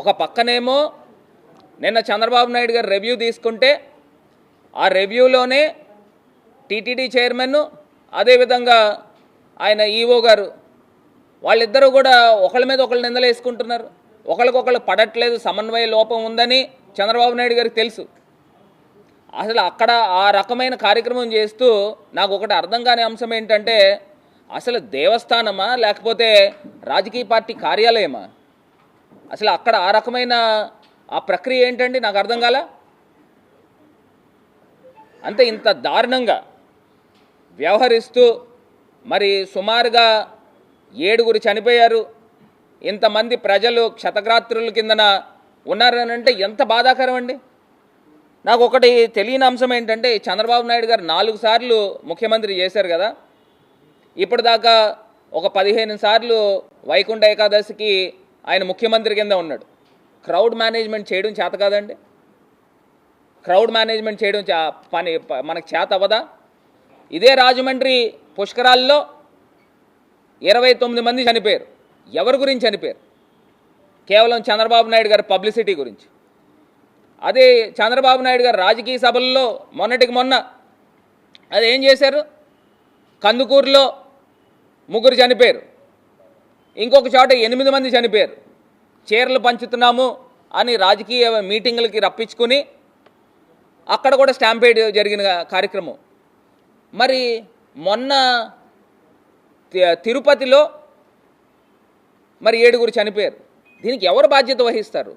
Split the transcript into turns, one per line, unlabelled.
ఒక పక్కనేమో నిన్న చంద్రబాబు నాయుడు గారు రివ్యూ తీసుకుంటే ఆ రివ్యూలోనే టీటీడీ చైర్మన్ అదేవిధంగా ఆయన ఈఓ గారు వాళ్ళిద్దరూ కూడా ఒకళ్ళ మీద ఒకళ్ళు నిందలు వేసుకుంటున్నారు. ఒకరికొకళ్ళు పడట్లేదు, సమన్వయ లోపం ఉందని చంద్రబాబు నాయుడు గారికి తెలుసు. అసలు అక్కడ ఆ రకమైన కార్యక్రమం చేస్తూ నాకు ఒకటి అర్థం కాని అంశం ఏంటంటే, అసలు దేవస్థానమా లేకపోతే రాజకీయ పార్టీ కార్యాలయమా? అసలు అక్కడ ఆ రకమైన ఆ ప్రక్రియ ఏంటండి? నాకు అర్థం కాల. అంతే ఇంత దారుణంగా వ్యవహరిస్తూ మరి సుమారుగా 7 చనిపోయారు, ఇంతమంది ప్రజలు క్షతగాత్రుల కిందన ఉన్నారని అంటే ఎంత బాధాకరం అండి. నాకు ఒకటి తెలియని అంశం ఏంటంటే, చంద్రబాబు నాయుడు గారు 4 సార్లు ముఖ్యమంత్రి చేశారు కదా, ఇప్పటిదాకా ఒక 15 సార్లు వైకుంఠ ఏకాదశికి ఆయన ముఖ్యమంత్రి కింద ఉన్నాడు. క్రౌడ్ మేనేజ్మెంట్ చేయడం చేత కాదండి? క్రౌడ్ మేనేజ్మెంట్ చేయడం పని మనకు చేత అవ్వదా? ఇదే రాజమండ్రి పుష్కరాల్లో 29 మంది చనిపోయారు. ఎవరి గురించి చనిపోయారు? కేవలం చంద్రబాబు నాయుడు గారి పబ్లిసిటీ గురించి. అదే చంద్రబాబు నాయుడు గారు రాజకీయ సభల్లో మొన్నటికి మొన్న అది ఏం చేశారు? కందుకూరులో 3 చనిపోయారు, ఇంకొక చోట 8 మంది చనిపోయారు. చీరలు పంచుతున్నాము అని రాజకీయ మీటింగులకి రప్పించుకుని అక్కడ కూడా స్టాంపేడ్ జరిగిన కార్యక్రమం. మరి మొన్న తిరుపతిలో మరి 7 చనిపోయారు. దీనికి ఎవరు బాధ్యత వహిస్తారు?